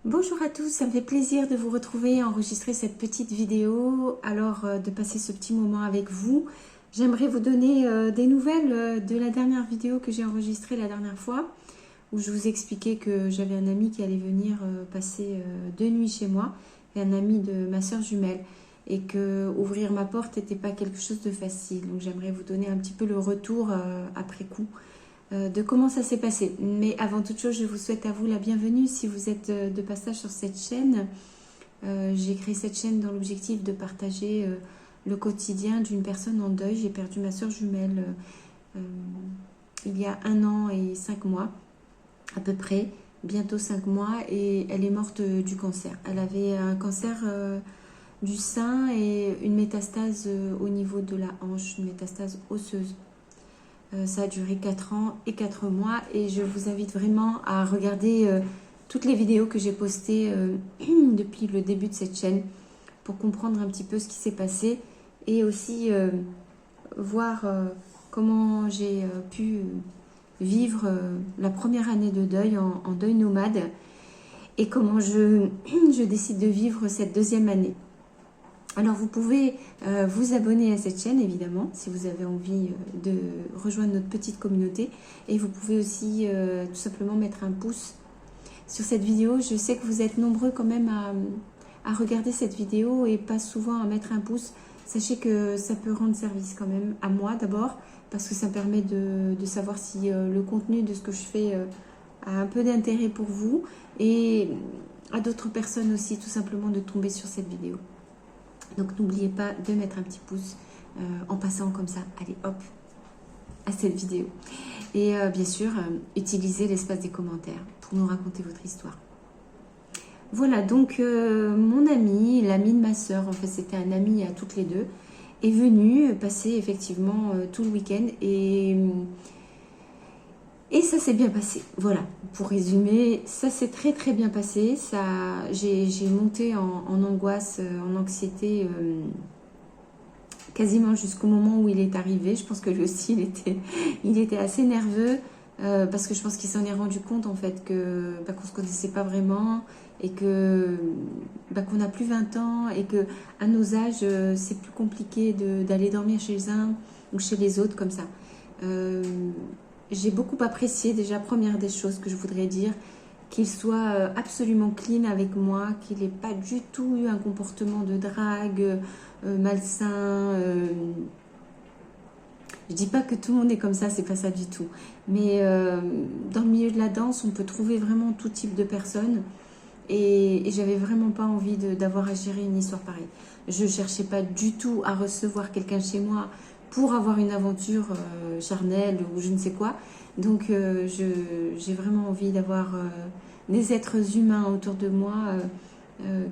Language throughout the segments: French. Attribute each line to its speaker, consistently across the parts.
Speaker 1: Bonjour à tous, ça me fait plaisir de vous retrouver et enregistrer cette petite vidéo, alors de passer ce petit moment avec vous. J'aimerais vous donner des nouvelles de la dernière vidéo que j'ai enregistrée la dernière fois, où je vous expliquais que j'avais un ami qui allait venir passer 2 nuits chez moi, et un ami de ma soeur jumelle, et que ouvrir ma porte n'était pas quelque chose de facile. Donc j'aimerais vous donner un petit peu le retour après coup de comment ça s'est passé. Mais avant toute chose, je vous souhaite à vous la bienvenue si vous êtes de passage sur cette chaîne. J'ai créé cette chaîne dans l'objectif de partager le quotidien d'une personne en deuil. J'ai perdu ma soeur jumelle il y a 1 an et 5 mois, à peu près, bientôt 5 mois, et elle est morte du cancer. Elle avait un cancer du sein et une métastase au niveau de la hanche, une métastase osseuse. Ça a duré 4 ans et 4 mois et je vous invite vraiment à regarder toutes les vidéos que j'ai postées depuis le début de cette chaîne pour comprendre un petit peu ce qui s'est passé et aussi voir comment j'ai pu vivre la première année de deuil en deuil nomade et comment je décide de vivre cette deuxième année. Alors vous pouvez vous abonner à cette chaîne évidemment si vous avez envie de rejoindre notre petite communauté, et vous pouvez aussi tout simplement mettre un pouce sur cette vidéo. Je sais que vous êtes nombreux quand même à regarder cette vidéo et pas souvent à mettre un pouce. Sachez que ça peut rendre service quand même à moi d'abord, parce que ça me permet de savoir si le contenu de ce que je fais a un peu d'intérêt pour vous, et à d'autres personnes aussi tout simplement de tomber sur cette vidéo. Donc n'oubliez pas de mettre un petit pouce en passant comme ça, allez hop, à cette vidéo. Et bien sûr, utilisez l'espace des commentaires pour nous raconter votre histoire. Voilà, donc mon ami, l'ami de ma soeur, en fait c'était un ami à toutes les deux, est venu passer effectivement tout le week-end et ça s'est bien passé. Voilà, pour résumer, ça s'est très très bien passé. J'ai monté en angoisse, en anxiété, quasiment jusqu'au moment où il est arrivé. Je pense que lui aussi, il était assez nerveux parce que je pense qu'il s'en est rendu compte en fait que qu'on se connaissait pas vraiment et que qu'on n'a plus 20 ans et que à nos âges, c'est plus compliqué d'aller dormir chez un ou chez les autres comme ça. J'ai beaucoup apprécié, déjà, première des choses que je voudrais dire, qu'il soit absolument clean avec moi, qu'il n'ait pas du tout eu un comportement de drague malsain. Je dis pas que tout le monde est comme ça, c'est pas ça du tout. Mais dans le milieu de la danse, on peut trouver vraiment tout type de personnes. Et j'avais vraiment pas envie d'avoir à gérer une histoire pareille. Je cherchais pas du tout à recevoir quelqu'un chez moi pour avoir une aventure charnelle ou je ne sais quoi. Donc j'ai vraiment envie d'avoir des êtres humains autour de moi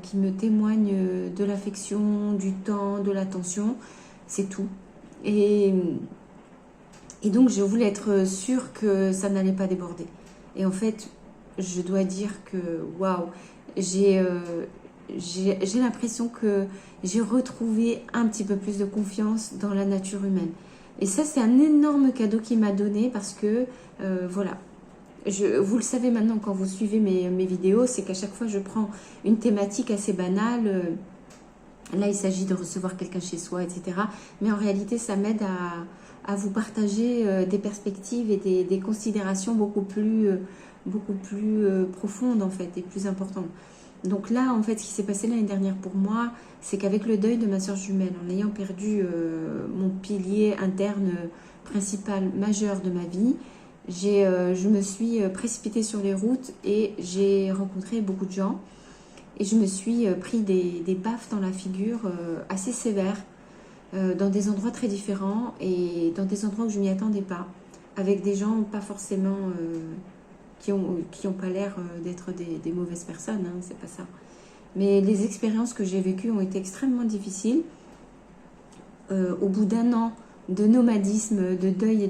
Speaker 1: qui me témoignent de l'affection, du temps, de l'attention. C'est tout. Et, et donc je voulais être sûre que ça n'allait pas déborder. Et en fait, je dois dire que waouh, j'ai l'impression que j'ai retrouvé un petit peu plus de confiance dans la nature humaine. Et ça, c'est un énorme cadeau qu'il m'a donné parce que, voilà, vous le savez maintenant quand vous suivez mes vidéos, c'est qu'à chaque fois, je prends une thématique assez banale. Là, il s'agit de recevoir quelqu'un chez soi, etc. Mais en réalité, ça m'aide à vous partager des perspectives et des considérations beaucoup plus profondes, en fait, et plus importantes. Donc là, en fait, ce qui s'est passé l'année dernière pour moi, c'est qu'avec le deuil de ma soeur jumelle, en ayant perdu mon pilier interne principal majeur de ma vie, je me suis précipitée sur les routes et j'ai rencontré beaucoup de gens. Et je me suis pris des baffes dans la figure assez sévères, dans des endroits très différents et dans des endroits où je ne m'y attendais pas, avec des gens pas forcément qui ont pas l'air d'être des mauvaises personnes, hein, c'est pas ça. Mais les expériences que j'ai vécues ont été extrêmement difficiles. Au bout d'1 an de nomadisme, de deuil et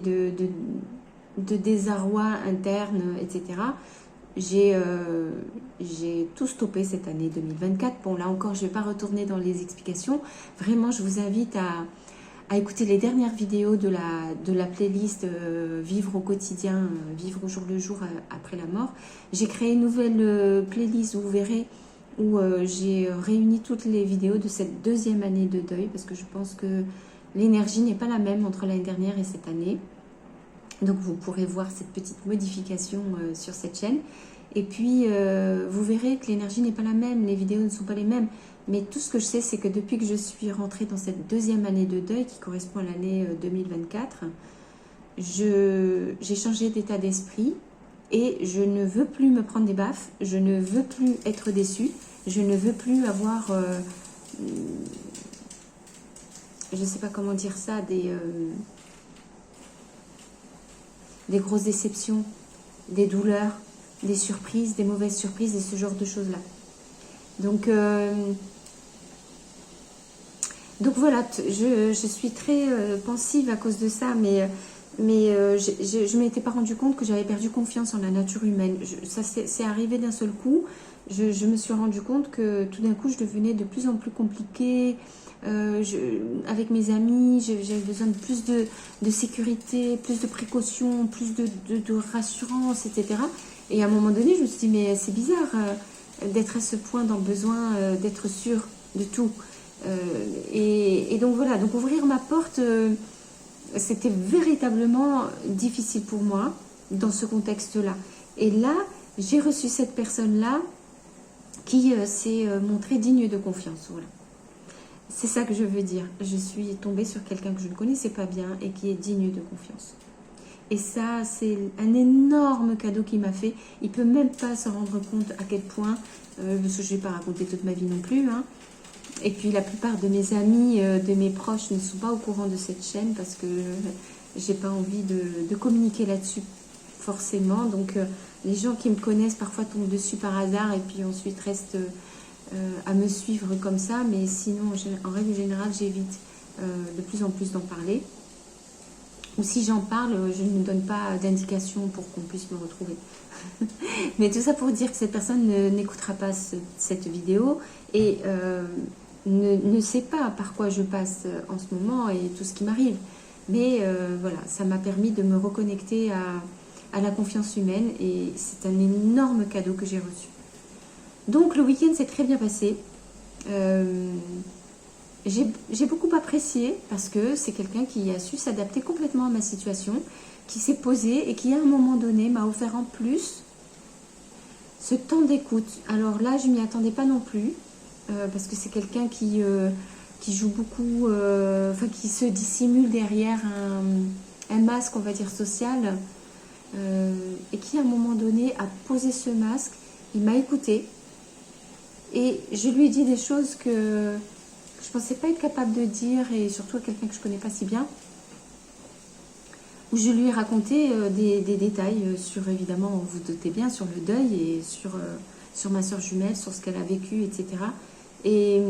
Speaker 1: de désarroi interne, etc., j'ai tout stoppé cette année 2024. Bon, là encore, je ne vais pas retourner dans les explications. Vraiment, je vous invite à écouter les dernières vidéos de la playlist Vivre au quotidien, vivre au jour le jour après la mort. J'ai créé une nouvelle playlist, vous verrez, où j'ai réuni toutes les vidéos de cette deuxième année de deuil, parce que je pense que l'énergie n'est pas la même entre l'année dernière et cette année. Donc vous pourrez voir cette petite modification sur cette chaîne. Et puis vous verrez que l'énergie n'est pas la même, les vidéos ne sont pas les mêmes. Mais tout ce que je sais, c'est que depuis que je suis rentrée dans cette deuxième année de deuil, qui correspond à l'année 2024, j'ai changé d'état d'esprit et je ne veux plus me prendre des baffes, je ne veux plus être déçue, je ne veux plus avoir, je ne sais pas comment dire ça, des grosses déceptions, des douleurs, des surprises, des mauvaises surprises et ce genre de choses-là. Donc voilà, je suis très pensive à cause de ça, mais je ne m'étais pas rendu compte que j'avais perdu confiance en la nature humaine. Ça c'est arrivé d'un seul coup. Je me suis rendu compte que tout d'un coup, je devenais de plus en plus compliquée. Avec mes amis, j'avais besoin de plus de sécurité, plus de précautions, plus de rassurance, etc. Et à un moment donné, je me suis dit, mais c'est bizarre d'être à ce point dans le besoin d'être sûr de tout. Et donc voilà, donc ouvrir ma porte, c'était véritablement difficile pour moi dans ce contexte-là. Et là, j'ai reçu cette personne-là qui s'est montrée digne de confiance. Voilà. C'est ça que je veux dire. Je suis tombée sur quelqu'un que je ne connaissais pas bien et qui est digne de confiance. Et ça, c'est un énorme cadeau qu'il m'a fait. Il ne peut même pas se rendre compte à quel point, parce que je ne vais pas raconter toute ma vie non plus. Hein. Et puis la plupart de mes amis, de mes proches ne sont pas au courant de cette chaîne parce que j'ai pas envie de communiquer là-dessus forcément. Donc les gens qui me connaissent parfois tombent dessus par hasard et puis ensuite restent à me suivre comme ça. Mais sinon, en règle générale, j'évite de plus en plus d'en parler. Ou si j'en parle, je ne donne pas d'indication pour qu'on puisse me retrouver. Mais tout ça pour dire que cette personne n'écoutera pas cette vidéo et ne sait pas par quoi je passe en ce moment et tout ce qui m'arrive. Mais voilà, ça m'a permis de me reconnecter à la confiance humaine et c'est un énorme cadeau que j'ai reçu. Donc le week-end s'est très bien passé. J'ai beaucoup apprécié parce que c'est quelqu'un qui a su s'adapter complètement à ma situation, qui s'est posé et qui à un moment donné m'a offert en plus ce temps d'écoute. Alors là, je ne m'y attendais pas non plus parce que c'est quelqu'un qui joue beaucoup, qui se dissimule derrière un masque, on va dire, social et qui à un moment donné a posé ce masque, il m'a écouté et je lui ai dit des choses que je ne pensais pas être capable de dire, et surtout à quelqu'un que je ne connais pas si bien, où je lui ai raconté des détails sur, évidemment, vous vous doutez bien, sur le deuil et sur ma soeur jumelle, sur ce qu'elle a vécu, etc. Et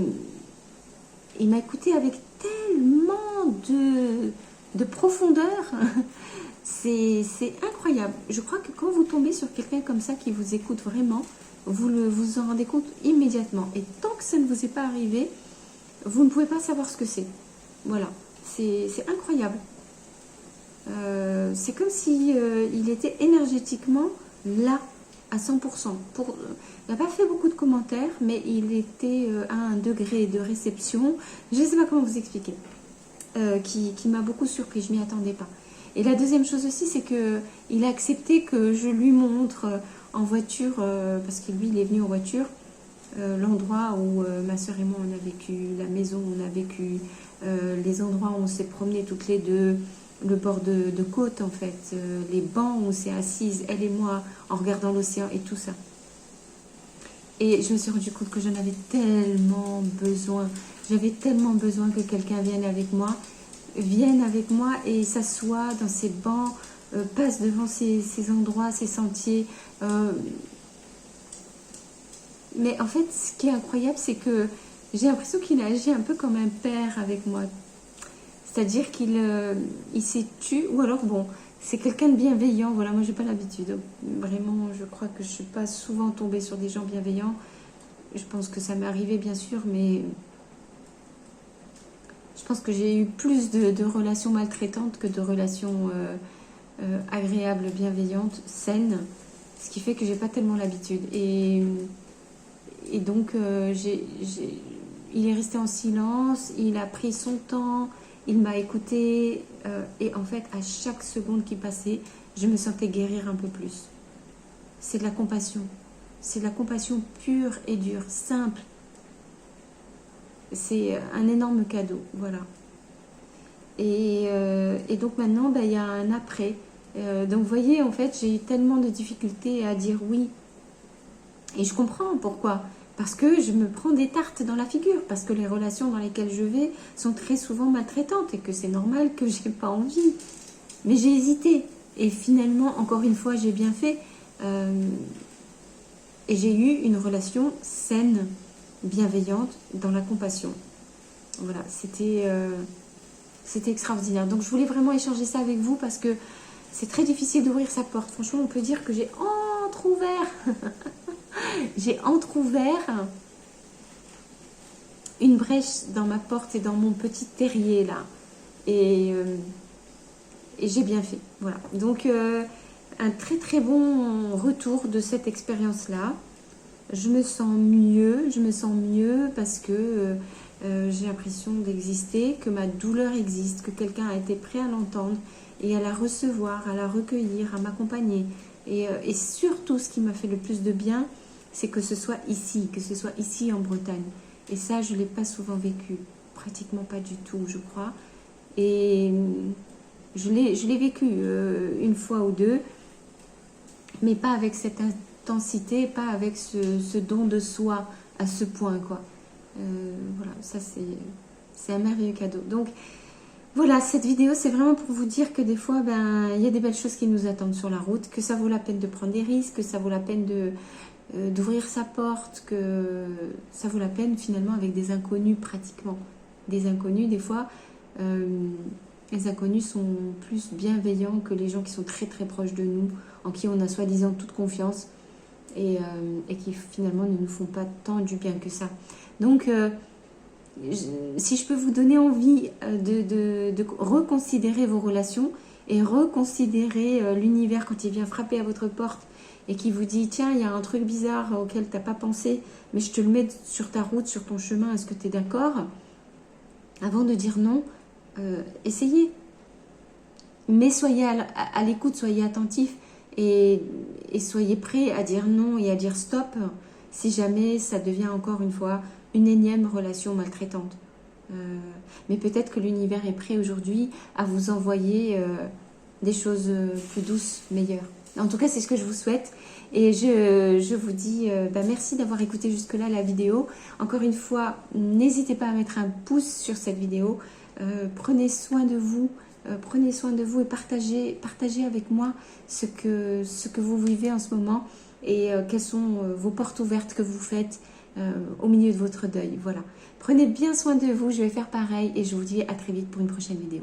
Speaker 1: il m'a écouté avec tellement de profondeur, c'est incroyable. Je crois que quand vous tombez sur quelqu'un comme ça qui vous écoute vraiment, vous en rendez compte immédiatement. Et tant que ça ne vous est pas arrivé, vous ne pouvez pas savoir ce que c'est. Voilà, c'est incroyable. C'est comme si il était énergétiquement là, à 100%. Il n'a pas fait beaucoup de commentaires, mais il était à un degré de réception, je ne sais pas comment vous expliquer, qui m'a beaucoup surpris, je ne m'y attendais pas. Et la deuxième chose aussi, c'est qu'il a accepté que je lui montre en voiture, parce que lui, il est venu en voiture, l'endroit où ma soeur et moi on a vécu, la maison où on a vécu, les endroits où on s'est promené toutes les deux, le bord de côte en fait, les bancs où on s'est assises, elle et moi, en regardant l'océan et tout ça. Et je me suis rendu compte que j'en avais tellement besoin. J'avais tellement besoin que quelqu'un vienne avec moi et s'assoie dans ces bancs, passe devant ces endroits, ces sentiers. Mais en fait, ce qui est incroyable, c'est que j'ai l'impression qu'il a agi un peu comme un père avec moi. C'est-à-dire qu'il s'est tu, ou alors bon, c'est quelqu'un de bienveillant. Voilà, moi j'ai pas l'habitude. Vraiment, je crois que je suis pas souvent tombée sur des gens bienveillants. Je pense que ça m'est arrivé bien sûr, mais Je pense que j'ai eu plus de relations maltraitantes que de relations agréables, bienveillantes, saines. Ce qui fait que j'ai pas tellement l'habitude. Et donc, il est resté en silence, il a pris son temps, il m'a écouté. Et en fait, à chaque seconde qui passait, je me sentais guérir un peu plus. C'est de la compassion. C'est de la compassion pure et dure, simple. C'est un énorme cadeau, voilà. Et donc maintenant, il y a un après. Donc vous voyez, en fait, j'ai eu tellement de difficultés à dire oui. Et je comprends pourquoi. Parce que je me prends des tartes dans la figure. Parce que les relations dans lesquelles je vais sont très souvent maltraitantes. Et que c'est normal que j'ai pas envie. Mais j'ai hésité. Et finalement, encore une fois, j'ai bien fait. Et j'ai eu une relation saine, bienveillante, dans la compassion. Voilà, c'était extraordinaire. Donc je voulais vraiment échanger ça avec vous parce que c'est très difficile d'ouvrir sa porte. Franchement, on peut dire que j'ai entrouvert j'ai entrouvert une brèche dans ma porte et dans mon petit terrier là. Et j'ai bien fait. Voilà. Donc un très très bon retour de cette expérience-là. Je me sens mieux parce que j'ai l'impression d'exister, que ma douleur existe, que quelqu'un a été prêt à l'entendre et à la recevoir, à la recueillir, à m'accompagner. Et surtout, ce qui m'a fait le plus de bien, c'est que ce soit ici en Bretagne. Et ça, je ne l'ai pas souvent vécu, pratiquement pas du tout, je crois. Et je l'ai vécu une fois ou deux, mais pas avec cette intensité, pas avec ce don de soi à ce point, quoi. Voilà, ça c'est un merveilleux cadeau. Donc voilà, cette vidéo c'est vraiment pour vous dire que des fois il y a des belles choses qui nous attendent sur la route, que ça vaut la peine de prendre des risques, que ça vaut la peine d'ouvrir sa porte, que ça vaut la peine finalement avec des inconnus pratiquement. Des inconnus, des fois les inconnus sont plus bienveillants que les gens qui sont très très proches de nous, en qui on a soi-disant toute confiance et qui finalement ne nous font pas tant du bien que ça. Donc si je peux vous donner envie de reconsidérer vos relations et reconsidérer l'univers quand il vient frapper à votre porte et qui vous dit tiens, il y a un truc bizarre auquel tu n'as pas pensé, mais je te le mets sur ta route, sur ton chemin, est-ce que tu es d'accord? Avant de dire non, essayez. Mais soyez à l'écoute, soyez attentifs et soyez prêts à dire non et à dire stop si jamais ça devient encore une fois une énième relation maltraitante. Mais peut-être que l'univers est prêt aujourd'hui à vous envoyer des choses plus douces, meilleures. En tout cas, c'est ce que je vous souhaite. Et je vous dis merci d'avoir écouté jusque-là la vidéo. Encore une fois, n'hésitez pas à mettre un pouce sur cette vidéo. Prenez soin de vous. Prenez soin de vous et partagez avec moi ce que vous vivez en ce moment et quelles sont vos portes ouvertes que vous faites au milieu de votre deuil. Voilà. Prenez bien soin de vous, je vais faire pareil et je vous dis à très vite pour une prochaine vidéo.